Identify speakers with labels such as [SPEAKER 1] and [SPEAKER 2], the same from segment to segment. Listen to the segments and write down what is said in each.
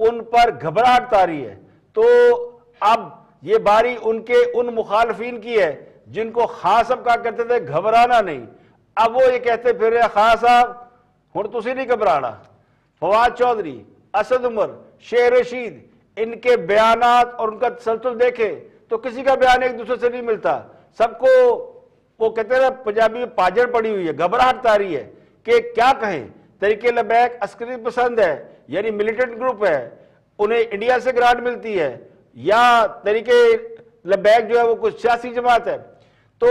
[SPEAKER 1] ان پر گھبراہٹ تاری ہے. تو اب یہ باری ان مخالفین کی ہے جن کو خان صاحب کہا کرتے تھے گھبرانا نہیں. اب وہ یہ کہتے پھر رہے خان صاحب ہن تسی نہیں گھبرانا. فواد چودھری, اسد عمر, شیر رشید, ان کے بیانات اور ان کا تسلسل دیکھے تو کسی کا بیان ایک دوسرے سے نہیں ملتا. سب کو وہ کہتے ہیں پنجابی میں پاجر پڑی ہوئی ہے, گھبراہٹ تاری ہے کہ کیا کہیں. تحریک لبیک عسکری پسند ہے, یعنی ملیٹنٹ گروپ ہے, انہیں انڈیا سے گرانٹ ملتی ہے, یا تحریک لبیک جو ہے وہ کچھ سیاسی جماعت ہے. تو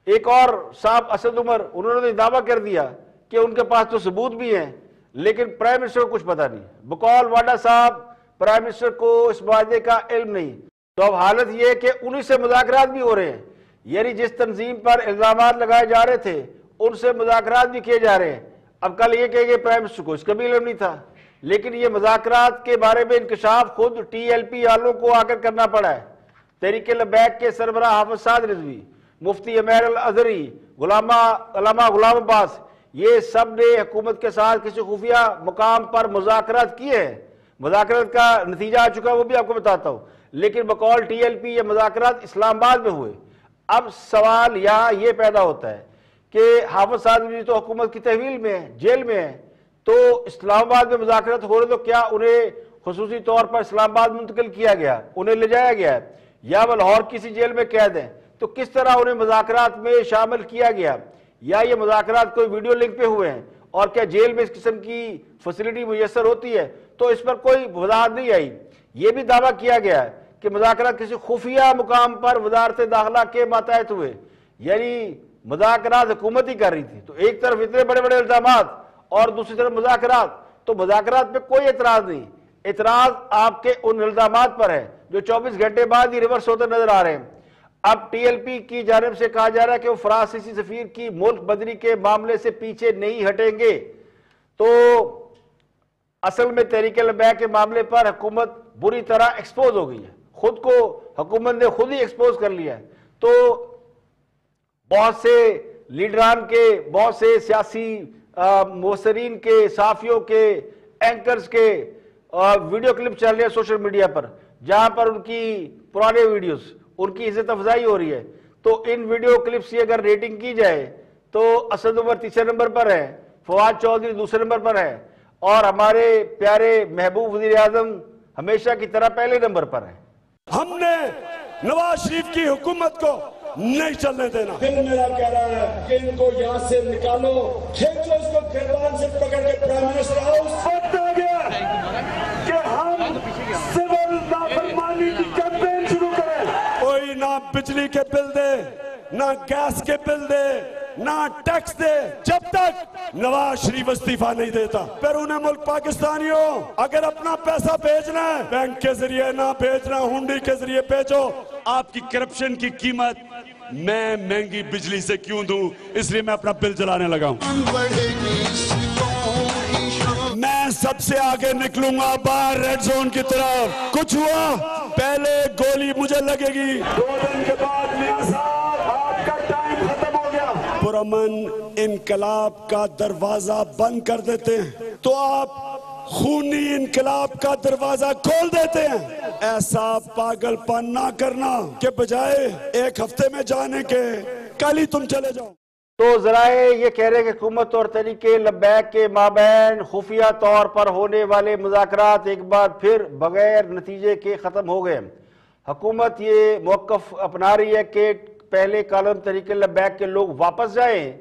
[SPEAKER 1] ایک اور صاحب اسد عمر, انہوں نے دعویٰ کر دیا کہ ان کے پاس تو ثبوت بھی ہیں لیکن پرائم منسٹر کو کچھ پتہ نہیں. بقول واڈا صاحب پرائم منسٹر کو اس معاہدے کا علم نہیں. تو اب حالت یہ ہے کہ انہی سے مذاکرات بھی ہو رہے ہیں, یعنی جس تنظیم پر الزامات لگائے جا رہے تھے ان سے مذاکرات بھی کیے جا رہے ہیں. اب کل یہ کہ پرائم منسٹر کو اس کا بھی علم نہیں تھا, لیکن یہ مذاکرات کے بارے میں انکشاف خود ٹی ایل پی والوں کو آ کر کرنا پڑا ہے. تحریک لبیک کے سربراہ حافظ سعد رضوی, مفتی امیر الازہری, علامہ غلام عباس, یہ سب نے حکومت کے ساتھ کسی خفیہ مقام پر مذاکرات کیے ہیں. مذاکرات کا نتیجہ آ چکا ہے, وہ بھی آپ کو بتاتا ہوں. لیکن بقول ٹی ایل پی یہ مذاکرات اسلام آباد میں ہوئے. اب سوال یہاں یہ پیدا ہوتا ہے کہ حافظ سعد رضوی تو حکومت کی تحویل میں ہے, جیل میں ہے, تو اسلام آباد میں مذاکرات ہو رہے تو کیا انہیں خصوصی طور پر اسلام آباد منتقل کیا گیا, انہیں لے جایا گیا ہے, یا وہ لاہور کسی جیل میں قید ہیں؟ تو کس طرح انہیں مذاکرات میں شامل کیا گیا, یا یہ مذاکرات کوئی ویڈیو لنک پہ ہوئے ہیں, اور کیا جیل میں اس قسم کی فیسلٹی میسر ہوتی ہے؟ تو اس پر کوئی وضاحت نہیں آئی. یہ بھی دعویٰ کیا گیا ہے کہ مذاکرات کسی خفیہ مقام پر وزارت داخلہ کے ماتحت ہوئے, یعنی مذاکرات حکومت ہی کر رہی تھی. تو ایک طرف اتنے بڑے بڑے الزامات اور دوسری طرف مذاکرات, تو مذاکرات پہ کوئی اعتراض نہیں. اعتراض آپ کے ان الزامات پر ہے جو 24 گھنٹے بعد ہی ریورس ہوتے نظر آ رہے ہیں. اب ٹی ایل پی کی جانب سے کہا جا رہا ہے کہ وہ فرانسیسی سفیر کی ملک بدری کے معاملے سے پیچھے نہیں ہٹیں گے. تو اصل میں تحریک لبیک کے معاملے پر حکومت بری طرح ایکسپوز ہو گئی ہے, خود کو حکومت نے خود ہی ایکسپوز کر لیا ہے. تو بہت سے لیڈران کے, بہت سے سیاسی مبصرین کے, صحافیوں کے, اینکرز کے ویڈیو کلپ چل رہے ہیں سوشل میڈیا پر, جہاں پر ان کی پرانے ویڈیوز, ان کی عزت افزائی ہو رہی ہے. تو ان ویڈیو کلپس کی اگر ریٹنگ کی جائے تو اسد عمر تیسرے نمبر پر ہے, فواد چودھری دوسرے نمبر پر ہے, اور ہمارے پیارے محبوب وزیر اعظم ہمیشہ کی طرح پہلے نمبر پر ہے.
[SPEAKER 2] ہم نے نواز شریف کی حکومت کو نہیں چلنے دینا.
[SPEAKER 3] دل میرا کہہ رہا ہے کہ ان کو یہاں سے نکالو, کھینچو اس کو گردان سے پکڑ کے پرائم منسٹر ہاؤس.
[SPEAKER 2] وقت آ گیا کہ ہم سول نافرمانی کی کیمپین شروع کریں. کوئی نہ بجلی کے بل دے, نہ گیس کے بل دے, نہ ٹیکس دے, جب تک نواز شریف استعفیٰ نہیں دیتا. بیرون ملک پاکستانیوں, اگر اپنا پیسہ بھیجنا ہے بینک کے ذریعے نہ بھیجنا, ہنڈی کے ذریعے بھیجو. آپ کی کرپشن کی قیمت میں مہنگی بجلی سے کیوں دوں, اس لیے میں اپنا بل جلانے لگا ہوں. میں سب سے آگے نکلوں گا باہر ریڈ زون کی طرف. کچھ ہوا پہلے گولی مجھے لگے گی, 2 دن کے بعد میاں صاحب آپ کا ٹائم ختم ہو گیا. پرامن انقلاب کا دروازہ بند کر دیتے ہیں تو آپ خونی انقلاب کا دروازہ کھول دیتے ہیں. ایسا پاگل پن نہ کرنا کہ بجائے 1 ہفتے میں جانے کے کل ہی تم چلے جاؤ.
[SPEAKER 1] تو ذرائع یہ کہہ رہے ہیں کہ حکومت اور تحریک لبیک کے مابین خفیہ طور پر ہونے والے مذاکرات ایک بار پھر بغیر نتیجے کے ختم ہو گئے. حکومت یہ موقف اپنا رہی ہے کہ پہلے کالم تحریک لبیک کے لوگ واپس جائیں,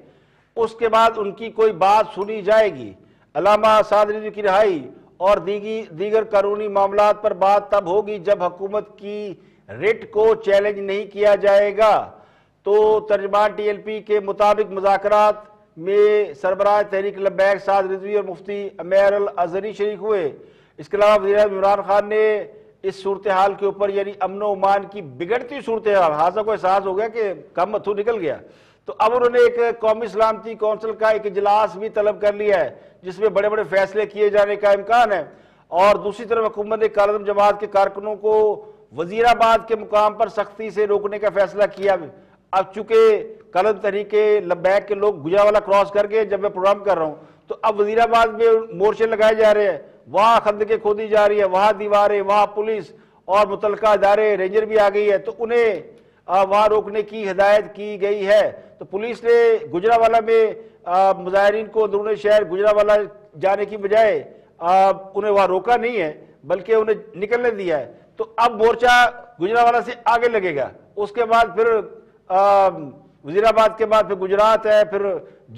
[SPEAKER 1] اس کے بعد ان کی کوئی بات سنی جائے گی. علامہ سعد رضوی کی رہائی اور دیگر قانونی معاملات پر بات تب ہوگی جب حکومت کی ریٹ کو چیلنج نہیں کیا جائے گا. تو ترجمان ٹی ایل پی کے مطابق مذاکرات میں سربراہ تحریک لبیک سعد رضوی اور مفتی امیر الازہری شریک ہوئے. اس کے علاوہ وزیر اعظم عمران خان نے اس صورتحال کے اوپر, یعنی امن و امان کی بگڑتی صورتحال, حاضر کو احساس ہو گیا کہ کم متھو نکل گیا, تو اب انہوں نے ایک قومی سلامتی کونسل کا ایک اجلاس بھی طلب کر لیا ہے جس میں بڑے بڑے فیصلے کیے جانے کا امکان ہے. اور دوسری طرف حکومت نے کالعدم جماعت کے کارکنوں کو وزیر آباد کے مقام پر سختی سے روکنے کا فیصلہ کیا. اب چونکہ کالعدم تحریک لبیک کے لوگ گجرانوالہ کراس کر گئے جب میں پروگرام کر رہا ہوں, تو اب وزیر آباد میں مورچے لگائے جا رہے ہیں, وہاں خندقیں کھودی جا رہی ہے, وہاں دیواریں, وہاں پولیس اور متعلقہ ادارے رینجر بھی آ گئی ہے, تو انہیں وہاں روکنے کی ہدایت کی گئی ہے. تو پولیس نے گجرانوالہ میں مظاہرین کو اندرون شہر گجرانوالہ جانے کی بجائے انہیں وہاں روکا نہیں ہے بلکہ انہیں نکلنے دیا ہے. تو اب مورچہ گجرانوالہ سے آگے لگے گا, اس کے بعد پھر وزیر آباد کے بعد پھر گجرات ہے, پھر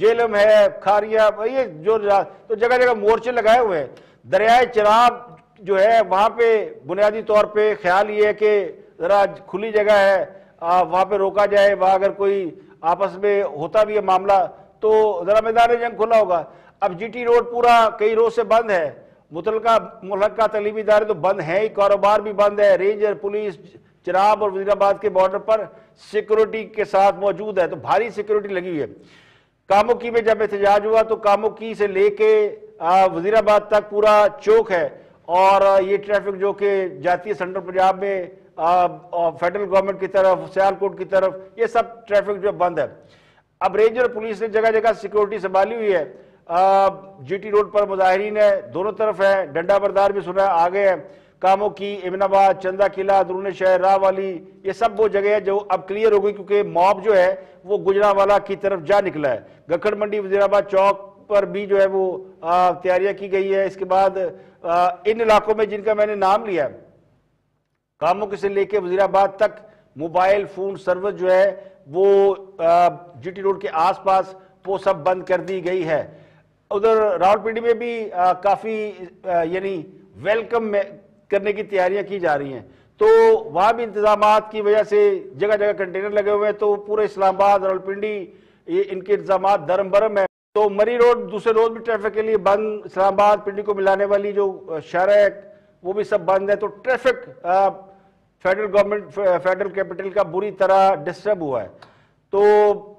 [SPEAKER 1] جیلم ہے, کھاریا, یہ جو تو جگہ جگہ مورچے لگائے ہوئے ہیں. دریائے چناب جو ہے وہاں پہ بنیادی طور پہ خیال یہ ہے کہ ذرا کھلی جگہ ہے, وہاں پہ روکا جائے, وہاں اگر کوئی آپس میں ہوتا بھی ہے معاملہ تو ذرا میدان جنگ کھلا ہوگا. اب جی ٹی روڈ پورا کئی روز سے بند ہے, متعلقہ ملک کا تعلیمی ادارے تو بند ہیں ہی, کاروبار بھی بند ہے, رینجر پولیس چناب اور وزیر آباد کے بارڈر پر سیکورٹی کے ساتھ موجود ہے, تو بھاری سیکورٹی لگی ہوئی ہے. کاموکی میں جب احتجاج ہوا تو کاموکی سے لے کے وزیر آباد تک پورا چوک ہے, اور یہ ٹریفک جو کہ جاتی ہے سینٹرل پنجاب میں فیڈرل گورنمنٹ کی طرف, سیالکوٹ کی طرف, یہ سب ٹریفک جو بند ہے. اب رینجر پولیس نے جگہ جگہ سیکورٹی سنبھالی ہوئی ہے. جی ٹی روڈ پر مظاہرین ہے, دونوں طرف ہے, ڈنڈا بردار بھی سنا ہے آگے ہے. کاموکی, امن آباد, چندہ قلعہ, اندرون شہر, راہ والی, یہ سب وہ جگہ ہے جو اب کلیئر ہو گئی کیونکہ موب جو ہے وہ گجرانوالہ کی طرف جا نکلا ہے. گکھڑ منڈی, وزیر آباد چوک پر بھی جو ہے وہ تیاریاں کی گئی ہے. اس کے بعد ان علاقوں میں جن کا میں نے نام لیا, کاموکی سے لے کے وزیر آباد تک موبائل فون سروس جو ہے وہ جی ٹی روڈ کے آس پاس وہ سب بند کر دی گئی ہے. ادھر راولپنڈی میں بھی کافی یعنی ویلکم کرنے کی تیاریاں کی جا رہی ہیں, تو وہاں بھی انتظامات کی وجہ سے جگہ جگہ کنٹینر لگے ہوئے ہیں, تو پورے اسلام آباد, راولپنڈی, یہ ان کے انتظامات درم برم ہے. تو مری روڈ دوسرے روز بھی ٹریفک کے لیے بند, اسلام آباد پنڈی کو ملانے والی جو شاہراہ ہے وہ بھی سب بند ہے. تو traffic federal government, federal capital کا بری طرح ڈسٹرب ہوا ہے. تو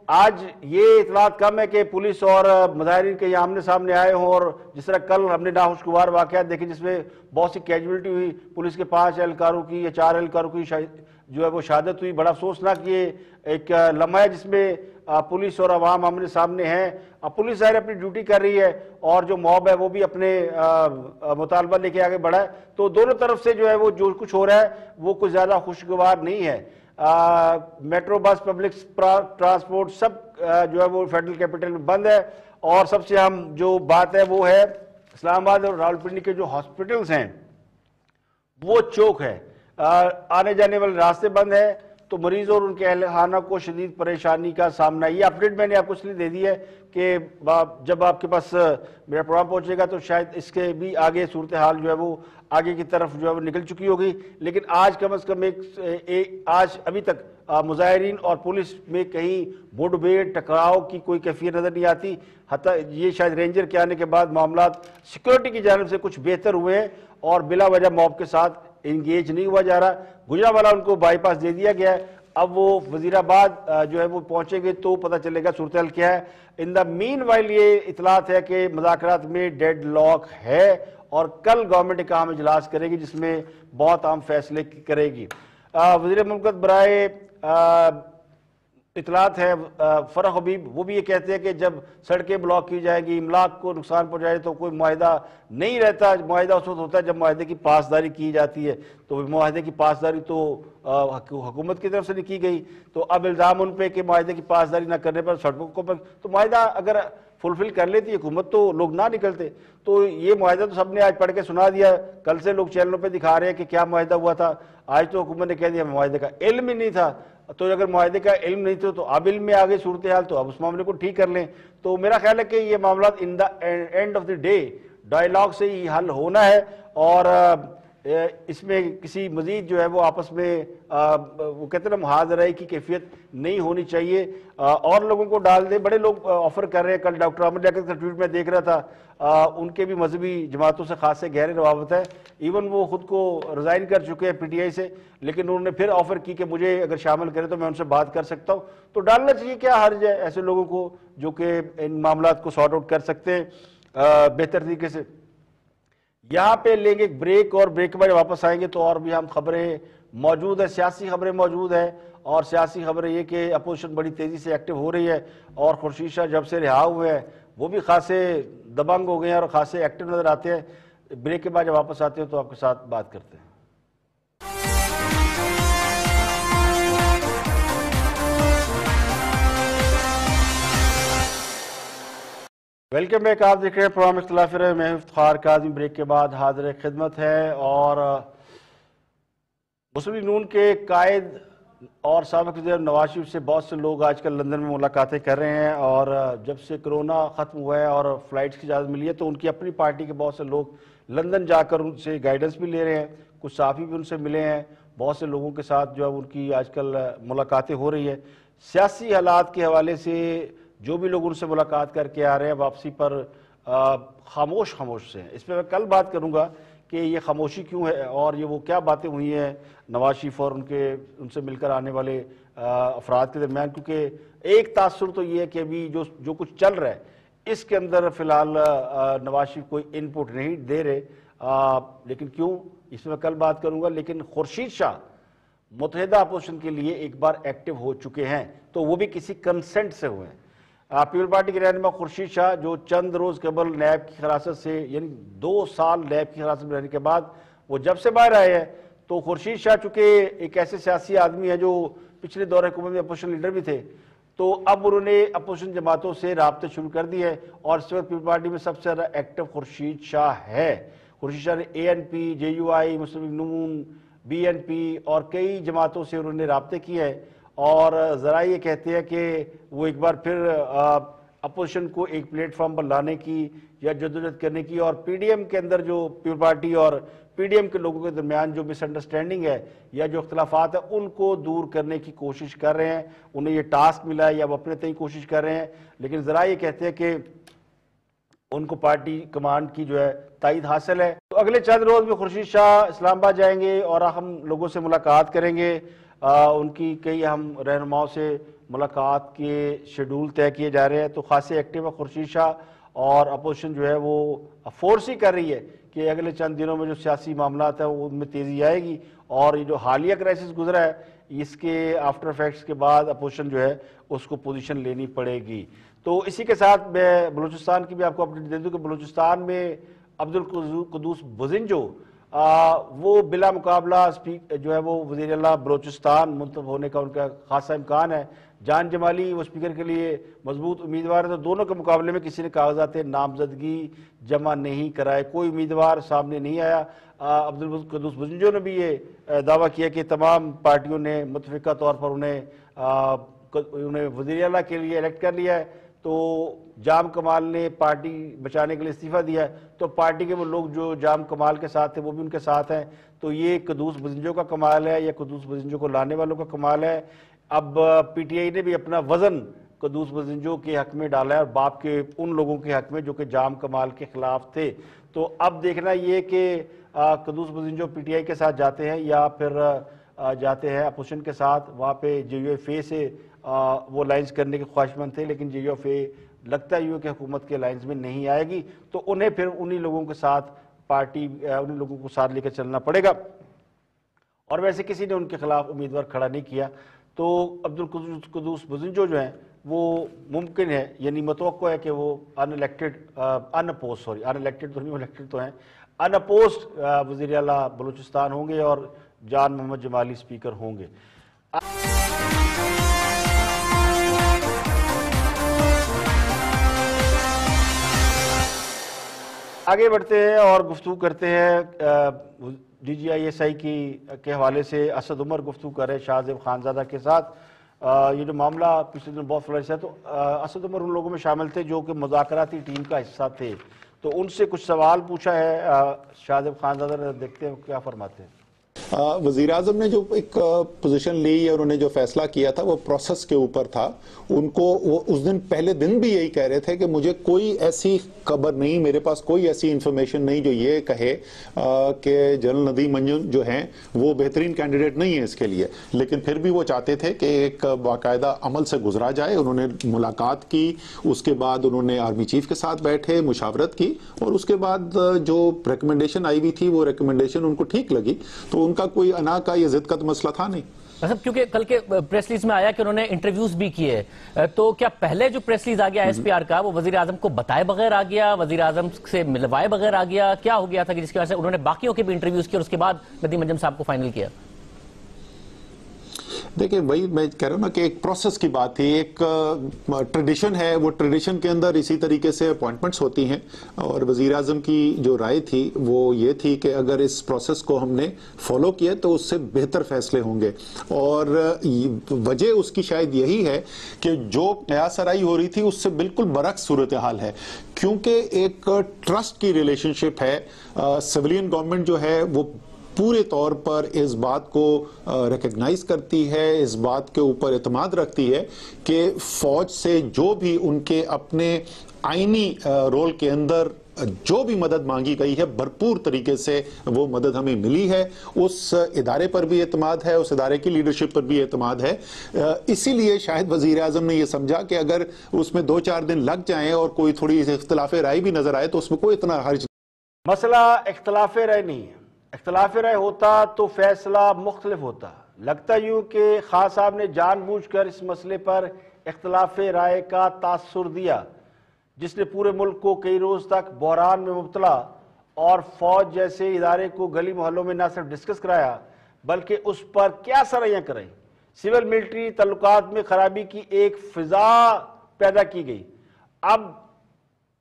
[SPEAKER 1] آج یہ اطلاعات کم ہے کہ پولیس اور مظاہرین کے یہ آمنے سامنے آئے ہوں, اور جس طرح کل ہم نے ناخوشگوار واقعات دیکھے جس میں بہت سی کیجویلٹی ہوئی, پولیس کے 5 اہلکاروں کی یا 4 اہلکاروں کی جو ہے وہ شہادت ہوئی. بڑا افسوسناک یہ ایک لمحہ ہے جس میں پولیس اور عوام آمنے سامنے ہیں. اب پولیس ظاہر اپنی ڈیوٹی کر رہی ہے اور جو موب ہے وہ بھی اپنے مطالبہ لے کے آگے بڑھا ہے. تو دونوں طرف سے جو ہے وہ جو کچھ ہو رہا ہے وہ کچھ زیادہ خوشگوار نہیں ہے. میٹرو بس, پبلک ٹرانسپورٹ سب جو ہے وہ فیڈرل کیپٹل میں بند ہے. اور سب سے اہم جو بات ہے وہ ہے اسلام آباد اور راولپنڈی کے جو ہاسپٹلز ہیں وہ چوک ہے, آنے جانے والے راستے بند ہیں, تو مریض اور ان کے اہل خانہ کو شدید پریشانی کا سامنا. یہ اپڈیٹ میں نے آپ کو اس لیے دے دی ہے کہ جب آپ کے پاس میرا پروگرام پہنچے گا تو شاید اس کے بھی آگے صورتحال جو ہے وہ آگے کی طرف جو ہے وہ نکل چکی ہوگی. لیکن آج کم از کم آج ابھی تک مظاہرین اور پولیس میں کہیں مڈ بیٹ ٹکراؤ کی کوئی کیفیت نظر نہیں آتی. حتیٰ یہ شاید رینجر کے آنے کے بعد معاملات سیکورٹی کی جانب سے کچھ بہتر ہوئے ہیں اور بلا وجہ موب کے ساتھ انگیج نہیں ہوا جا رہا. گجرانوالہ ان کو بائی پاس دے دیا گیا ہے, اب وہ وزیر آباد جو ہے وہ پہنچیں گے تو پتہ چلے گا صورتحال کیا ہے. ان دا مین وائل یہ اطلاعات ہے کہ مذاکرات میں ڈیڈ لاک ہے اور کل گورنمنٹ ایک اہم اجلاس کرے گی جس میں بہت اہم فیصلے کرے گی. وزیر مملکت برائے اطلاعات ہے فرح حبیب, وہ بھی یہ کہتے ہیں کہ جب سڑکیں بلاک کی جائیں گی, املاک کو نقصان پہنچائے تو کوئی معاہدہ نہیں رہتا. معاہدہ اس وقت ہوتا ہے جب معاہدے کی پاسداری کی جاتی ہے, تو معاہدے کی پاسداری تو حکومت کی طرف سے نہیں کی گئی, تو اب الزام ان پہ کہ معاہدے کی پاسداری نہ کرنے پر سڑکوں پر, تو معاہدہ اگر فلفل کر لیتی حکومت تو لوگ نہ نکلتے. تو یہ معاہدہ تو سب نے آج پڑھ کے سنا دیا, کل سے لوگ چینلوں پہ دکھا رہے ہیں کہ کیا معاہدہ ہوا تھا. آج تو حکومت نے کہہ دیا معاہدے کا علم ہی نہیں تھا, تو اگر معاہدے کا علم نہیں تھا تو اب علم میں آگے صورتحال, تو اب اس معاملے کو ٹھیک کر لیں. تو میرا خیال ہے کہ یہ معاملات in the end of the day dialogue سے ہی حل ہونا ہے, اور اس میں کسی مزید جو ہے وہ آپس میں وہ کہتے ہیں نا محاذرائی کی کیفیت نہیں ہونی چاہیے, اور لوگوں کو ڈال دیں. بڑے لوگ آفر کر رہے ہیں, کل ڈاکٹر احمد لیاقت کا ٹویٹ میں دیکھ رہا تھا, ان کے بھی مذہبی جماعتوں سے خاصے گہرے روابط ہے, ایون وہ خود کو ریزائن کر چکے ہیں پی ٹی آئی سے, لیکن انہوں نے پھر آفر کی کہ مجھے اگر شامل کرے تو میں ان سے بات کر سکتا ہوں. تو ڈالنا چاہیے, کیا حرج ہے ایسے لوگوں کو جو کہ ان معاملات کو سارٹ آؤٹ کر سکتے ہیں بہتر طریقے سے. یہاں پہ لیں گے ایک بریک, اور بریک کے بعد واپس آئیں گے تو اور بھی ہم خبریں موجود ہیں, سیاسی خبریں موجود ہیں, اور سیاسی خبریں یہ کہ اپوزیشن بڑی تیزی سے ایکٹیو ہو رہی ہے, اور خورشید شاہ جب سے رہا ہوئے ہیں وہ بھی خاصے دبنگ ہو گئے ہیں اور خاصے ایکٹیو نظر آتے ہیں. بریک کے بعد جب واپس آتے ہیں تو آپ کے ساتھ بات کرتے ہیں. Welcome back. آپ دیکھ رہے ہیں پروگرام اختلاف رائے. میں افتخار کاظمی بریک کے بعد حاضر خدمت ہے. اور مسلم لیگ نون کے قائد اور سابق وزیر نواز شریف سے بہت سے لوگ آج کل لندن میں ملاقاتیں کر رہے ہیں. اور جب سے کرونا ختم ہوا ہے اور فلائٹس کی اجازت ملی ہے تو ان کی اپنی پارٹی کے بہت سے لوگ لندن جا کر ان سے گائیڈنس بھی لے رہے ہیں. کچھ صحافی بھی ان سے ملے ہیں. بہت سے لوگوں کے ساتھ جو ہے ان کی آج کل ملاقاتیں ہو رہی ہیں. سیاسی حالات کے حوالے سے جو بھی لوگ ان سے ملاقات کر کے آ رہے ہیں واپسی پر خاموش سے ہیں. اس پہ میں کل بات کروں گا کہ یہ خاموشی کیوں ہے اور یہ وہ کیا باتیں ہوئی ہیں نواز شریف اور ان سے مل کر آنے والے افراد کے درمیان. کیونکہ ایک تاثر تو یہ ہے کہ ابھی جو کچھ چل رہا ہے اس کے اندر فی الحال نواز شریف کوئی ان پٹ نہیں دے رہے. لیکن کیوں اس میں کل بات کروں گا. لیکن خورشید شاہ متحدہ اپوزیشن کے لیے ایک بار ایکٹیو ہو چکے ہیں تو وہ بھی کسی کنسنٹ سے ہوئے ہیں. پیپل پارٹی کے رہنما خورشید شاہ جو چند روز قبل نیب کی حراست سے یعنی 2 سال نیب کی حراست میں رہنے کے بعد وہ جب سے باہر آئے ہیں تو خورشید شاہ چونکہ ایک ایسے سیاسی آدمی ہے جو پچھلے دور حکومت میں اپوزیشن لیڈر بھی تھے تو اب انہوں نے اپوزیشن جماعتوں سے رابطے شروع کر دیے ہیں. اور اس وقت پیپل پارٹی میں سب سے زیادہ ایکٹیو خورشید شاہ ہے. خورشید شاہ نے ANP, JUI, مسلم لیگ نون, BNP اور کئی جماعتوں سے انہوں نے رابطے کیے ہیں. اور ذرائع یہ کہتے ہیں کہ وہ ایک بار پھر اپوزیشن کو ایک پلیٹ فارم پر لانے کی یا جدوجہد کرنے کی اور PDM کے اندر جو پیپل پارٹی اور PDM کے لوگوں کے درمیان جو مس انڈرسٹینڈنگ ہے یا جو اختلافات ہیں ان کو دور کرنے کی کوشش کر رہے ہیں. انہیں یہ ٹاسک ملا ہے یا وہ اپنے تئیں کوشش کر رہے ہیں. لیکن ذرائع یہ کہتے ہیں کہ ان کو پارٹی کمانڈ کی جو ہے تائید حاصل ہے. تو اگلے چند روز میں خورشید شاہ اسلام آباد جائیں گے اور ہم لوگوں سے ملاقات کریں گے. ان کی کئی اہم رہنماؤں سے ملاقات کے شیڈول طے کیے جا رہے ہیں. تو خاصے ایکٹیو ہے خورشید شاہ اور اپوزیشن جو ہے وہ فورس ہی کر رہی ہے کہ اگلے چند دنوں میں جو سیاسی معاملات ہیں ان میں تیزی آئے گی. اور یہ جو حالیہ کرائسس گزرا ہے اس کے آفٹر افیکٹس کے بعد اپوزیشن جو ہے اس کو پوزیشن لینی پڑے گی. تو اسی کے ساتھ میں بلوچستان کی بھی آپ کو اپڈیٹ دے دوں کہ بلوچستان میں عبدالقدوس بزنجو وہ بلا مقابلہ جو ہے وہ وزیر اعلیٰ بلوچستان منتخب ہونے کا ان کا خاصا امکان ہے. جان جمالی وہ اسپیکر کے لیے مضبوط امیدوار ہے. تو دونوں کے مقابلے میں کسی نے کاغذات نامزدگی جمع نہیں کرائے. کوئی امیدوار سامنے نہیں آیا. عبدالقدوس بزنجو نے بھی یہ دعویٰ کیا کہ تمام پارٹیوں نے متفقہ طور پر انہیں وزیر اعلیٰ کے لیے الیکٹ کر لیا ہے. تو جام کمال نے پارٹی بچانے کے لیے استعفیٰ دیا ہے. تو پارٹی کے وہ لوگ جو جام کمال کے ساتھ تھے وہ بھی ان کے ساتھ ہیں. تو یہ قدوس بزنجو کا کمال ہے یا قدوس بزنجو کو لانے والوں کا کمال ہے. اب PTI نے بھی اپنا وزن قدوس بزنجو کے حق میں ڈالا ہے اور باپ کے ان لوگوں کے حق میں جو کہ جام کمال کے خلاف تھے. تو اب دیکھنا یہ کہ قدوس بزنجو PTI کے ساتھ جاتے ہیں یا پھر جاتے ہیں اپوزیشن کے ساتھ. وہاں پہ JUFA سے وہ لائنز کرنے کے خواہش مند تھے لیکن JUFA لگتا ہے کہ حکومت کے لائنز میں نہیں آئے گی. تو انہیں پھر انہی لوگوں کے ساتھ انہی لوگوں کو ساتھ لے کر چلنا پڑے گا. اور ویسے کسی نے ان کے خلاف امیدوار کھڑا نہیں کیا. تو عبدالقدوس بزنجو جو ہیں وہ ممکن ہے یعنی متوقع ہے کہ وہ الیکٹڈ تو ہیں ان اپوزڈ وزیر اعلیٰ بلوچستان ہوں گے اور جان محمد جمالی اسپیکر ہوں گے. آگے بڑھتے ہیں اور گفتگو کرتے ہیں DGISI کے حوالے سے. اسد عمر گفتگو کر رہے شاہ زیب خانزادہ کے ساتھ. یہ جو معاملہ پچھلے دن بہت فلرس ہے تو اسد عمر ان لوگوں میں شامل تھے جو کہ مذاکراتی ٹیم کا حصہ تھے. تو ان سے کچھ سوال پوچھا ہے شاہ زیب خانزادہ نے. دیکھتے ہیں کیا فرماتے ہیں.
[SPEAKER 4] وزیر اعظم نے جو ایک پوزیشن لی اور انہیں جو فیصلہ کیا تھا وہ پروسیس کے اوپر تھا. ان کو وہ اس دن پہلے دن بھی یہی کہہ رہے تھے کہ مجھے کوئی ایسی خبر نہیں, میرے پاس کوئی ایسی انفارمیشن نہیں جو یہ کہے کہ جنرل ندیم منجن جو ہیں وہ بہترین کینڈیڈیٹ نہیں ہے اس کے لیے. لیکن پھر بھی وہ چاہتے تھے کہ ایک باقاعدہ عمل سے گزرا جائے. انہوں نے ملاقات کی, اس کے بعد انہوں نے آرمی چیف کے ساتھ بیٹھے, مشاورت کی اور اس کے بعد جو ریکمنڈیشن آئی ہوئی تھی وہ ریکمنڈیشن ان کو ٹھیک لگی. تو ان کا کوئی انا کا یہ ضد کا مسئلہ تھا نہیں.
[SPEAKER 5] صاحب کیونکہ کل کے پریس ریلیز میں آیا کہ انہوں نے انٹرویوز بھی کیے، تو کیا پہلے جو پریس ریلیز آ گیا ایس پی آر کا وہ وزیر اعظم کو بتائے بغیر آ گیا، وزیر اعظم سے ملوائے بغیر آ گیا، کیا ہو گیا تھا کہ جس کی وجہ سے انہوں نے باقیوں کے بھی انٹرویوز کیے اور اس کے بعد ندیم انجم صاحب کو فائنل کیا؟
[SPEAKER 4] دیکھیں وہی میں کہہ رہا ہوں نا کہ ایک پروسیس کی بات تھی، ایک ٹریڈیشن ہے، وہ ٹریڈیشن کے اندر اسی طریقے سے اپوائنٹمنٹس ہوتی ہیں، اور وزیر اعظم کی جو رائے تھی وہ یہ تھی کہ اگر اس پروسیس کو ہم نے فالو کیا تو اس سے بہتر فیصلے ہوں گے، اور وجہ اس کی شاید یہی ہے کہ جو قیاس آرائی ہو رہی تھی اس سے بالکل برعکس صورتحال ہے، کیونکہ ایک ٹرسٹ کی ریلیشن شپ ہے، سویلین گورنمنٹ جو ہے وہ پورے طور پر اس بات کو ریکگنائز کرتی ہے، اس بات کے اوپر اعتماد رکھتی ہے کہ فوج سے جو بھی ان کے اپنے آئینی رول کے اندر جو بھی مدد مانگی گئی ہے بھرپور طریقے سے وہ مدد ہمیں ملی ہے، اس ادارے پر بھی اعتماد ہے، اس ادارے کی لیڈرشپ پر بھی اعتماد ہے، اسی لیے شاید وزیر اعظم نے یہ سمجھا کہ اگر اس میں 2-4 دن لگ جائیں اور کوئی تھوڑی اختلاف رائے بھی نظر آئے تو اس میں کوئی اتنا حرج نہیں۔
[SPEAKER 1] مسئلہ اختلاف رائے نہیں ہے، اختلاف رائے ہوتا تو فیصلہ مختلف ہوتا۔ لگتا یوں کہ خان صاحب نے جان بوجھ کر اس مسئلے پر اختلاف رائے کا تاثر دیا، جس نے پورے ملک کو کئی روز تک بحران میں مبتلا اور فوج جیسے ادارے کو گلی محلوں میں نہ صرف ڈسکس کرایا بلکہ اس پر کیا سرائیاں کرائیں، سول ملٹری تعلقات میں خرابی کی ایک فضا پیدا کی گئی۔ اب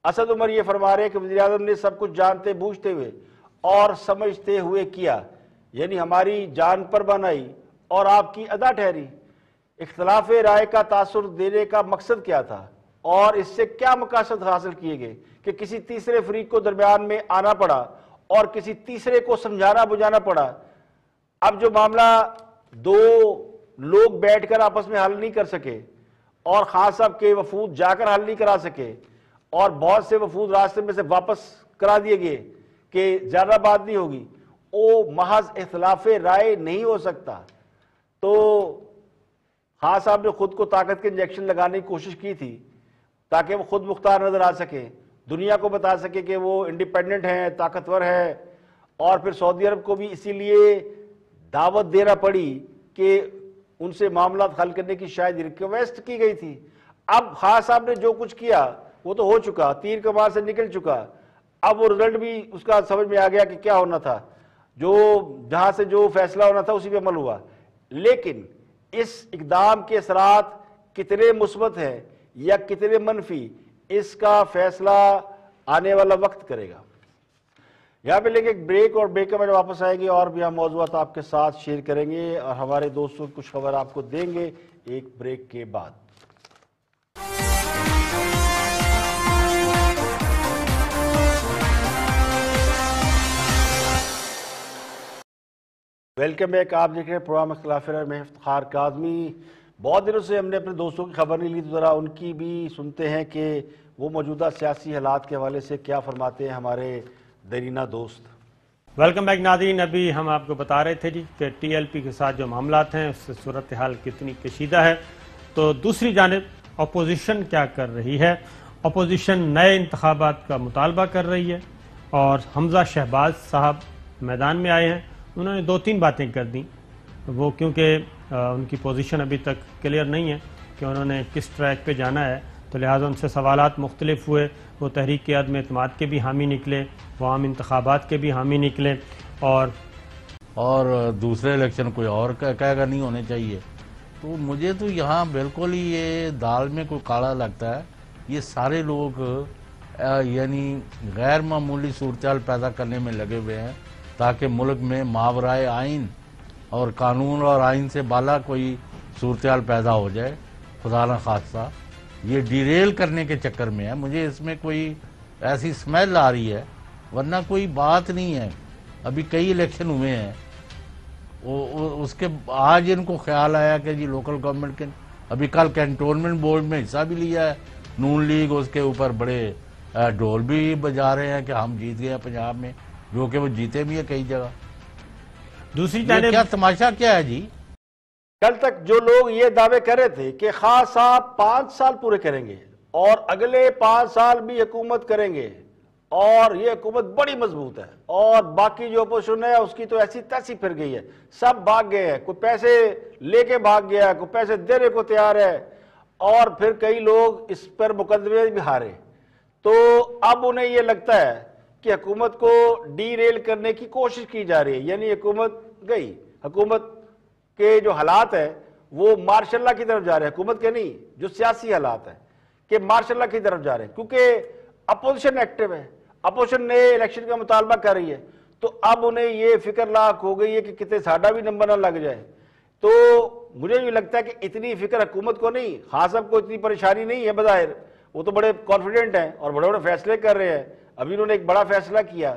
[SPEAKER 1] اسد عمر یہ فرما رہے ہیں کہ وزیر اعظم نے سب کچھ جانتے بوجھتے ہوئے اور سمجھتے ہوئے کیا، یعنی ہماری جان پر بنائی اور آپ کی ادا ٹھہری۔ اختلاف رائے کا تاثر دینے کا مقصد کیا تھا اور اس سے کیا مقاصد حاصل کیے گئے کہ کسی تیسرے فریق کو درمیان میں آنا پڑا اور کسی تیسرے کو سمجھانا بجھانا پڑا۔ اب جو معاملہ 2 لوگ بیٹھ کر آپس میں حل نہیں کر سکے اور خان صاحب کے وفود جا کر حل نہیں کرا سکے اور بہت سے وفود راستے میں سے واپس کرا دیے گئے کہ زیادہ بات نہیں ہوگی، وہ محض اختلاف رائے نہیں ہو سکتا۔ تو خان صاحب نے خود کو طاقت کے انجیکشن لگانے کی کوشش کی تھی تاکہ وہ خود مختار نظر آ سکے، دنیا کو بتا سکے کہ وہ انڈیپینڈنٹ ہیں، طاقتور ہے، اور پھر سعودی عرب کو بھی اسی لیے دعوت دینا پڑی کہ ان سے معاملات حل کرنے کی شاید ریکویسٹ کی گئی تھی۔ اب خان صاحب نے جو کچھ کیا وہ تو ہو چکا، تیر کمان سے نکل چکا، اب وہ رزلٹ بھی اس کا سمجھ میں آ گیا کہ کیا ہونا تھا، جہاں سے جو فیصلہ ہونا تھا اسی پہ عمل ہوا۔ لیکن اس اقدام کے اثرات کتنے مثبت ہیں یا کتنے منفی، اس کا فیصلہ آنے والا وقت کرے گا۔ یہاں پہ لیں گے ایک بریک، اور بریک کے بعد واپس آئیں گے اور بھی ہم موضوعات آپ کے ساتھ شیئر کریں گے اور ہمارے دوستوں کی کچھ خبر آپ کو دیں گے ایک بریک کے بعد۔ ویلکم بیک، آپ دیکھ رہے ہیں پروگرام اختلاف رائے میں افتخار کاظمی۔ بہت دنوں سے ہم نے اپنے دوستوں کی خبر نہیں لی، تو ذرا ان کی بھی سنتے ہیں کہ وہ موجودہ سیاسی حالات کے حوالے سے کیا فرماتے ہیں ہمارے دیرینہ دوست۔
[SPEAKER 6] ویلکم بیک ناظرین، ابھی ہم آپ کو بتا رہے تھے جی کہ ٹی ایل پی کے ساتھ جو معاملات ہیں اس سے صورتحال کتنی کشیدہ ہے۔ تو دوسری جانب اپوزیشن کیا کر رہی ہے؟ اپوزیشن نئے انتخابات کا مطالبہ کر رہی ہے، اور حمزہ شہباز صاحب میدان میں آئے ہیں۔ انہوں نے 2-3 باتیں کر دیں، وہ کیونکہ ان کی پوزیشن ابھی تک کلیئر نہیں ہے کہ انہوں نے کس ٹریک پہ جانا ہے، تو لہٰذا ان سے سوالات مختلف ہوئے۔ وہ تحریک عدم اعتماد کے بھی حامی نکلے، وہ عام انتخابات کے بھی حامی نکلے،
[SPEAKER 7] اور دوسرے الیکشن کوئی اور کہے گا نہیں ہونے چاہیے۔ تو مجھے تو یہاں بالکل ہی یہ دال میں کوئی کاڑا لگتا ہے۔ یہ سارے لوگ یعنی غیر معمولی صورتحال پیدا کرنے میں لگے ہوئے ہیں تاکہ ملک میں ماورائے آئین اور قانون اور آئین سے بالا کوئی صورتحال پیدا ہو جائے، خدا نہ خواستہ۔ یہ ڈیریل کرنے کے چکر میں ہے۔ مجھے اس میں کوئی ایسی سمیل آ رہی ہے، ورنہ کوئی بات نہیں ہے۔ ابھی کئی الیکشن ہوئے ہیں، اس کے آج ان کو خیال آیا کہ جی لوکل گورنمنٹ کے، ابھی کل کینٹونمنٹ بورڈ میں حصہ بھی لیا ہے نون لیگ، اس کے اوپر بڑے ڈھول بھی بجا رہے ہیں کہ ہم جیت گئے ہیں پنجاب میں، جو کہ وہ جیتے بھی ہیں کئی جگہ۔
[SPEAKER 6] دوسری جانب
[SPEAKER 7] کیا تماشا کیا ہے جی؟
[SPEAKER 1] کل تک جو لوگ یہ دعوے کر رہے تھے کہ خان صاحب 5 سال پورے کریں گے اور اگلے 5 سال بھی حکومت کریں گے اور یہ حکومت بڑی مضبوط ہے، اور باقی جو اپوزیشن ہے اس کی تو ایسی تیسی پھر گئی ہے، سب بھاگ گئے ہیں، کوئی پیسے لے کے بھاگ گیا، کوئی پیسے دینے کو تیار ہے، اور پھر کئی لوگ اس پر مقدمے بھی ہارے۔ تو اب انہیں یہ لگتا ہے کہ حکومت کو ڈی ریل کرنے کی کوشش کی جا رہی ہے، یعنی حکومت گئی، حکومت کے جو حالات ہیں وہ مارشل لا کی طرف جا رہے ہیں، حکومت کے نہیں، جو سیاسی حالات ہیں کہ مارشل لا کی طرف جا رہے ہیں، کیونکہ اپوزیشن ایکٹیو ہے، اپوزیشن نئے الیکشن کا مطالبہ کر رہی ہے، تو اب انہیں یہ فکر لاحق ہو گئی ہے کہ کتے ساڈا بھی نمبر نہ لگ جائے۔ تو مجھے یہ لگتا ہے کہ اتنی فکر حکومت کو نہیں، خان صاحب کو اتنی پریشانی نہیں ہے بظاہر، وہ تو بڑے کانفیڈنٹ ہیں اور بڑے بڑے فیصلے کر رہے ہیں، ابھی انہوں نے ایک بڑا فیصلہ کیا،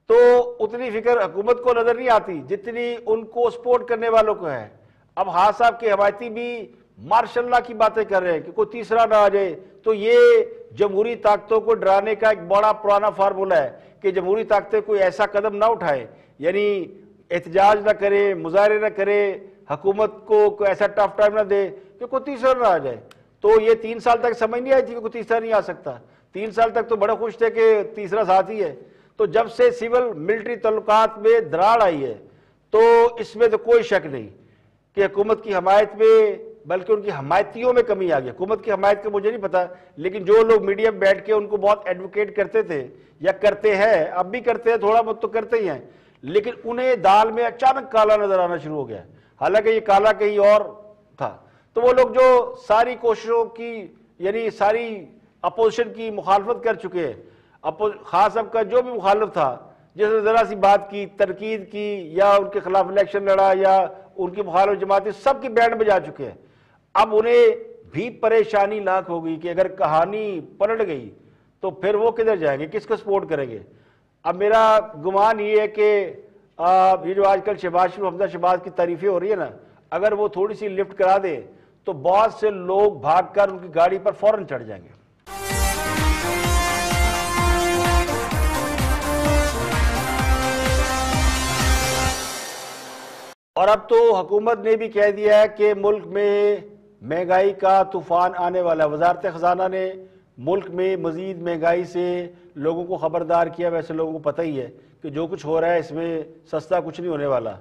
[SPEAKER 1] تو اتنی فکر حکومت کو نظر نہیں آتی جتنی ان کو سپورٹ کرنے والوں کو ہے۔ اب خان صاحب کے حمایتی بھی مارشل لا کی باتیں کر رہے ہیں کہ کوئی تیسرا نہ آ جائے، تو یہ جمہوری طاقتوں کو ڈرانے کا ایک بڑا پرانا فارمولہ ہے کہ جمہوری طاقتیں کوئی ایسا قدم نہ اٹھائے، یعنی احتجاج نہ کرے، مظاہرے نہ کرے، حکومت کو کوئی ایسا ٹف ٹائم نہ دے کہ کوئی تیسرا نہ آ جائے۔ تو یہ 3 سال تک سمجھ نہیں آئی تھی کہ کوئی تیسرا نہیں آ سکتا، 3 سال تک تو بڑے خوش تھے کہ تیسرا ساتھی ہے۔ تو جب سے سول ملٹری تعلقات میں دراڑ آئی ہے تو اس میں تو کوئی شک نہیں کہ حکومت کی حمایت میں، بلکہ ان کی حمایتیوں میں کمی آ گئی۔ حکومت کی حمایت کا مجھے نہیں پتا، لیکن جو لوگ میڈیا میں بیٹھ کے ان کو بہت ایڈوکیٹ کرتے تھے یا کرتے ہیں، اب بھی کرتے ہیں، تھوڑا بہت تو کرتے ہی ہیں، لیکن انہیں دال میں اچانک کالا نظر آنا شروع ہو گیا، حالانکہ یہ کالا کہیں اور تھا۔ تو وہ لوگ جو ساری کوششوں کی، یعنی ساری اپوزیشن کی مخالفت کر چکے ہیں، خان صاحب کا جو بھی مخالف تھا، جس نے ذرا سی بات کی، تنقید کی، یا ان کے خلاف الیکشن لڑا، یا ان کی مخالف جماعتیں، سب کی بینڈ بجا چکے ہیں۔ اب انہیں بھی پریشانی لاحق ہو گئی کہ اگر کہانی پلٹ گئی تو پھر وہ کدھر جائیں گے، کس کو سپورٹ کریں گے۔ اب میرا گمان یہ ہے کہ یہ جو آج کل شہباز شریف، حمزہ شہباز کی تعریفیں ہو رہی ہیں نا، اگر وہ تھوڑی سی لفٹ کرا دیں تو بہت سے لوگ بھاگ کر ان کی گاڑی پر فوراً چڑھ جائیں گے۔ اور اب تو حکومت نے بھی کہہ دیا ہے کہ ملک میں مہنگائی کا طوفان آنے والا ہے۔ وزارت خزانہ نے ملک میں مزید مہنگائی سے لوگوں کو خبردار کیا۔ ویسے لوگوں کو پتہ ہی ہے کہ جو کچھ ہو رہا ہے اس میں سستا کچھ نہیں ہونے والا۔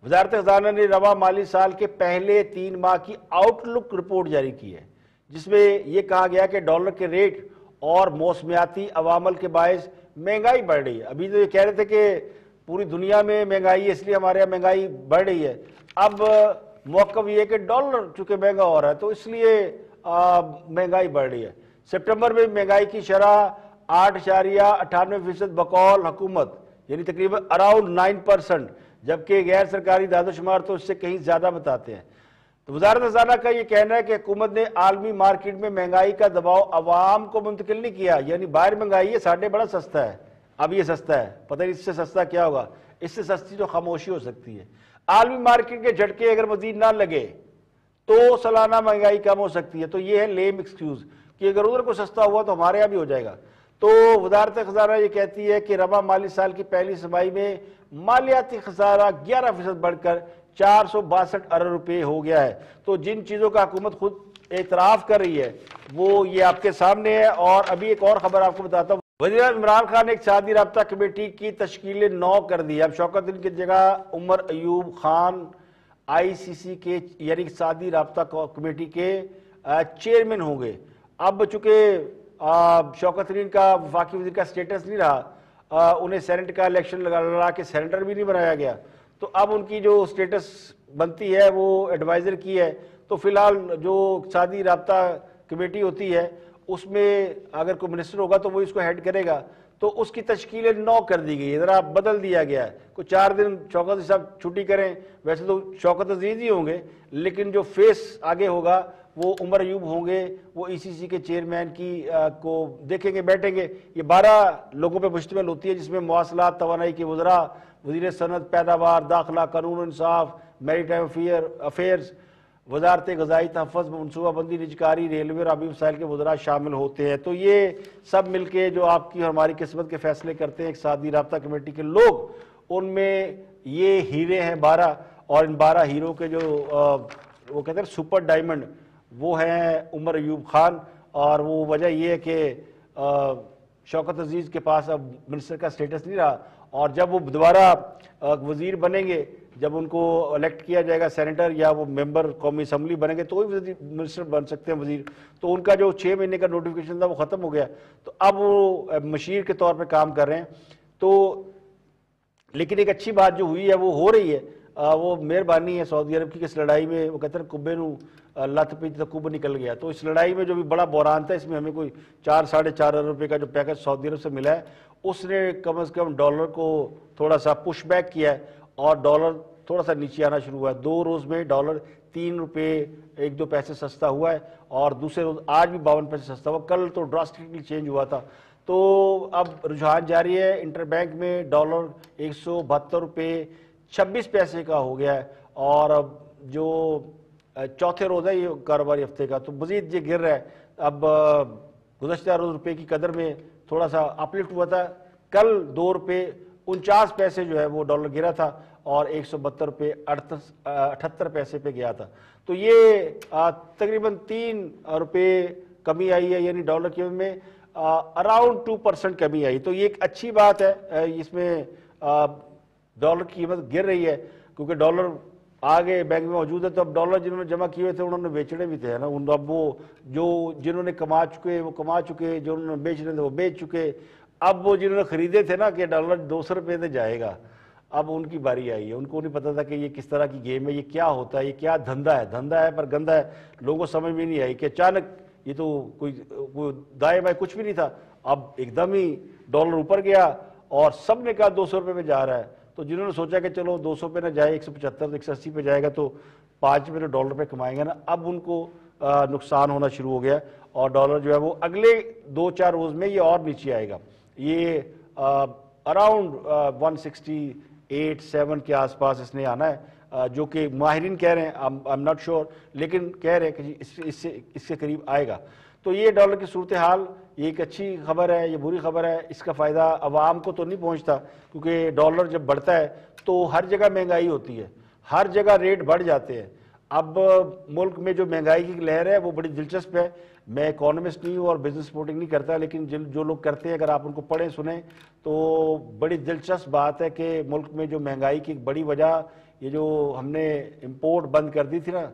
[SPEAKER 1] وزارت خزانہ نے رواں مالی سال کے پہلے 3 ماہ کی آؤٹ لک رپورٹ جاری کی ہے، جس میں یہ کہا گیا کہ ڈالر کے ریٹ اور موسمیاتی عوامل کے باعث مہنگائی بڑھ رہی ہے۔ ابھی تو یہ کہہ رہے تھے کہ پوری دنیا میں مہنگائی ہے، اس لیے ہمارے یہاں مہنگائی بڑھ رہی ہے۔ اب موقف یہ ہے کہ ڈالر چونکہ مہنگا ہو رہا ہے تو اس لیے مہنگائی بڑھ رہی ہے۔ سپٹمبر میں مہنگائی کی شرح 8.98% بقول حکومت، یعنی تقریباً اراؤنڈ 9%، جبکہ غیر سرکاری داد و شمار تو اس سے کہیں زیادہ بتاتے ہیں۔ تو وزارت خزانہ کا یہ کہنا ہے کہ حکومت نے عالمی مارکیٹ میں مہنگائی کا دباؤ عوام کو منتقل نہیں کیا، یعنی باہر مہنگائی ہے، ساڑھے بڑا سستا ہے، اب یہ سستا ہے، پتہ نہیں اس سے سستا کیا ہوگا، اس سے سستی تو خاموشی ہو سکتی ہے۔ عالمی مارکیٹ کے جھٹکے اگر مزید نہ لگے تو سالانہ مہنگائی کم ہو سکتی ہے۔ تو یہ ہے لیم ایکسکیوز کہ اگر ادھر کو سستا ہوا تو ہمارے یہاں بھی ہو جائے گا۔ تو وزارت خزانہ یہ کہتی ہے کہ رواں مالی سال کی پہلی سمائی میں مالیاتی خسارہ 11% بڑھ کر 462 ارب روپے ہو گیا ہے۔ تو جن چیزوں کا حکومت خود اعتراف کر رہی ہے وہ یہ آپ کے سامنے ہے۔ اور ابھی ایک اور خبر آپ کو بتاتا ہوں، وزیر عمران خان نے اقتصادی رابطہ کمیٹی کی تشکیل 9 کر دی۔ اب شوکت ان کی جگہ عمر ایوب خان ICC کے یعنی اقتصادی رابطہ کمیٹی کے چیئرمین ہوں گے۔ اب چونکہ شوکت ترین کا وفاقی وزیر کا سٹیٹس نہیں رہا، انہیں سینٹ کا الیکشن لڑا کے سینیٹر بھی نہیں بنایا گیا، تو اب ان کی جو سٹیٹس بنتی ہے وہ ایڈوائزر کی ہے۔ تو فی الحال جو اقتصادی رابطہ کمیٹی ہوتی ہے اس میں اگر کوئی منسٹر ہوگا تو وہ اس کو ہیڈ کرے گا، تو اس کی تشکیل 9 کر دی گئی ہے، ذرا بدل دیا گیا ہے۔ کوئی 4 دن شوکت صاحب چھٹی کریں، ویسے تو شوکت عزیز ہی ہوں گے، لیکن جو فیس آگے ہوگا وہ عمر ایوب ہوں گے، وہ ECC کے چیئرمین کی کو دیکھیں گے، بیٹھیں گے۔ یہ 12 لوگوں پہ مشتمل ہوتی ہے، جس میں مواصلات، توانائی کے وزراء، وزیر صنعت، پیداوار، داخلہ، قانون و انصاف، میری ٹائم افیئرز، وزارت غذائی تحفظ، منصوبہ بندی، نجکاری، ریلوے اور آبی وسائل کے وزراء شامل ہوتے ہیں۔ تو یہ سب مل کے جو آپ کی اور ہماری قسمت کے فیصلے کرتے ہیں اقتصادی رابطہ کمیٹی کے لوگ، ان میں یہ ہیرے ہیں 12، اور ان 12 ہیروں کے جو وہ کہتے ہیں سپر ڈائمنڈ، وہ ہیں عمر ایوب خان۔ اور وہ وجہ یہ ہے کہ شوکت عزیز کے پاس اب منسٹر کا سٹیٹس نہیں رہا، اور جب وہ دوبارہ وزیر بنیں گے، جب ان کو الیکٹ کیا جائے گا سینیٹر یا وہ ممبر قومی اسمبلی بنیں گے تو وہی منسٹر بن سکتے ہیں وزیر، تو ان کا جو 6 مہینے کا نوٹیفیکیشن تھا وہ ختم ہو گیا، تو اب وہ مشیر کے طور پہ کام کر رہے ہیں۔ تو لیکن ایک اچھی بات جو ہوئی ہے وہ ہو رہی ہے، وہ مہربانی ہے سعودی عرب کی، اس لڑائی میں وہ کہتے ہیں کبے نو لت پی تو کب نکل گیا، تو اس لڑائی میں جو بھی بڑا بحران تھا، اس میں ہمیں کوئی 4-4.5 ارب روپے کا جو پیکج سعودی عرب سے ملا ہے، اس نے کم از کم ڈالر کو تھوڑا سا پش بیک کیا ہے اور ڈالر تھوڑا سا نیچے آنا شروع ہوا ہے۔ 2 روز میں ڈالر 3 روپے 1-2 پیسے سستا ہوا ہے، اور دوسرے روز آج بھی 52 پیسے سستا ہوا، کل تو ڈراسٹکلی چینج ہوا تھا۔ تو اب رجحان جاری ہے، انٹر بینک میں ڈالر 172 روپے 26 پیسے کا ہو گیا ہے، اور اب جو چوتھے روز ہے یہ کاروباری ہفتے کا، تو مزید یہ گر رہا ہے۔ اب گزشتہ روز روپے کی قدر میں تھوڑا سا اپلفٹ ہوا تھا، کل 2 روپے 49 پیسے جو ہے وہ ڈالر گرا تھا، اور 172 روپے 78 پیسے پہ گیا تھا، تو یہ تقریباً 3 روپے کمی آئی ہے، یعنی ڈالر کی میں اراؤنڈ 2% کمی آئی، تو یہ ایک اچھی بات ہے۔ اس میں ڈالر کی قیمت گر رہی ہے کیونکہ ڈالر آگے بینک میں موجود ہے، تو اب ڈالر جنہوں نے جمع کیے ہوئے تھے انہوں نے بیچنے بھی تھے نا، اب وہ جو جنہوں نے کما چکے وہ کما چکے، جو انہوں نے بیچنے تھے وہ بیچ چکے، اب وہ جنہوں نے خریدے تھے نا کہ ڈالر 200 روپے سے جائے گا، اب ان کی باری آئی ہے، ان کو نہیں پتا تھا کہ یہ کس طرح کی گیم ہے، یہ کیا ہوتا ہے، یہ کیا دھندا ہے پر گندا ہے، لوگوں کو سمجھ میں نہیں آئی کہ اچانک یہ تو کوئی دائیں بائیں کچھ بھی نہیں تھا، اب ایک دم ہی ڈالر اوپر گیا اور سب نے کہا 200 روپے پہ جا رہا ہے، تو جنہوں نے سوچا کہ چلو 200 پہ نہ جائے 175 180 پہ جائے گا تو 5 روپے ڈالر پہ کمائیں گے نا، اب ان کو نقصان ہونا شروع ہو گیا، اور ڈالر جو ہے وہ اگلے 2-4 روز میں یہ اور نیچے آئے گا، یہ اراؤنڈ 168-7 کے آس پاس اس نے آنا ہے، جو کہ ماہرین کہہ رہے ہیں، I'm not sure، لیکن کہہ رہے ہیں کہ اس کے قریب آئے گا۔ تو یہ ڈالر کی صورتحال، یہ ایک اچھی خبر ہے، یہ بری خبر ہے، اس کا فائدہ عوام کو تو نہیں پہنچتا، کیونکہ ڈالر جب بڑھتا ہے تو ہر جگہ مہنگائی ہوتی ہے، ہر جگہ ریٹ بڑھ جاتے ہیں۔ اب ملک میں جو مہنگائی کی لہر ہے وہ بڑی دلچسپ ہے، میں اکانومسٹ نہیں ہوں اور بزنس رپورٹنگ نہیں کرتا، لیکن جو لوگ کرتے ہیں اگر آپ ان کو پڑھیں سنیں تو بڑی دلچسپ بات ہے کہ ملک میں جو مہنگائی کی ایک بڑی وجہ یہ جو ہم نے امپورٹ بند کر دی تھی نا،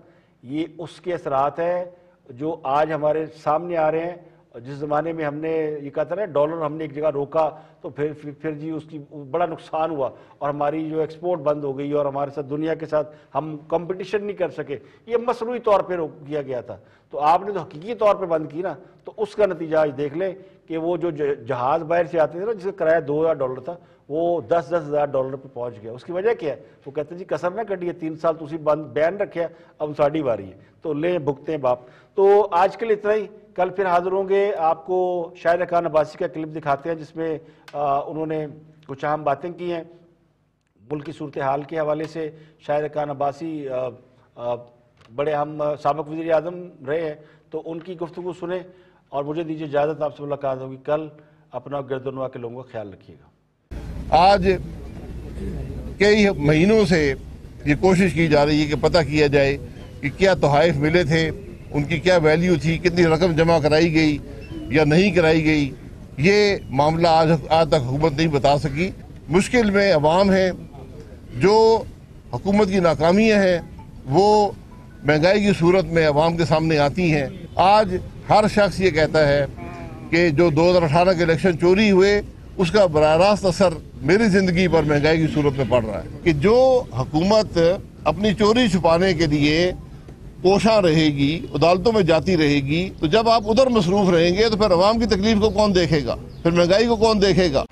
[SPEAKER 1] یہ اس کے اثرات ہیں جو آج ہمارے سامنے آ رہے ہیں۔ جس زمانے میں ہم نے یہ کہا تھا نا ڈالر ہم نے ایک جگہ روکا تو پھر جی اس کی بڑا نقصان ہوا اور ہماری جو ایکسپورٹ بند ہو گئی اور ہمارے ساتھ دنیا کے ساتھ ہم کمپٹیشن نہیں کر سکے، یہ مصنوعی طور پہ روک کیا گیا تھا، تو آپ نے تو حقیقی طور پہ بند کی نا، تو اس کا نتیجہ آج دیکھ لیں کہ وہ جو جہاز باہر سے آتے تھے نا جس کا کرایہ $2000 تھا وہ $10,000 پہ پہنچ گیا۔ اس کی وجہ کیا ہے؟ وہ کہتے ہیں جی کسر نہ کٹیے، 3 سال تسی بند بین رکھے، اب ساڑی باری ہے تو لیں بھگتے ہیں باپ۔ تو آج کے لیے اتنا ہی، کل پھر حاضر ہوں گے، آپ کو شاہد خان عباسی کا کلپ دکھاتے ہیں جس میں انہوں نے کچھ اہم باتیں کی ہیں ملک کی صورتحال کے حوالے سے۔ شاہد خان عباسی بڑے اہم سابق وزیر اعظم رہے ہیں، تو ان کی گفتگو سنیں، اور مجھے دیجیے اجازت، آپ سے ملاقات ہوگی کل۔ اپنا گردنوا کے لوگوں کا خیال رکھیے گا۔
[SPEAKER 8] آج کئی مہینوں سے یہ کوشش کی جا رہی ہے کہ پتہ کیا جائے کہ کیا تحائف ملے تھے، ان کی کیا ویلیو تھی، کتنی رقم جمع کرائی گئی یا نہیں کرائی گئی، یہ معاملہ آج تک حکومت نہیں بتا سکی۔ مشکل میں عوام ہیں، جو حکومت کی ناکامیاں ہیں وہ مہنگائی کی صورت میں عوام کے سامنے آتی ہیں۔ آج ہر شخص یہ کہتا ہے کہ جو 2018 کے الیکشن چوری ہوئے اس کا براہ راست اثر میری زندگی پر مہنگائی کی صورت میں پڑ رہا ہے، کہ جو حکومت اپنی چوری چھپانے کے لیے کوشاں رہے گی، عدالتوں میں جاتی رہے گی، تو جب آپ ادھر مصروف رہیں گے تو پھر عوام کی تکلیف کو کون دیکھے گا، پھر مہنگائی کو کون دیکھے گا۔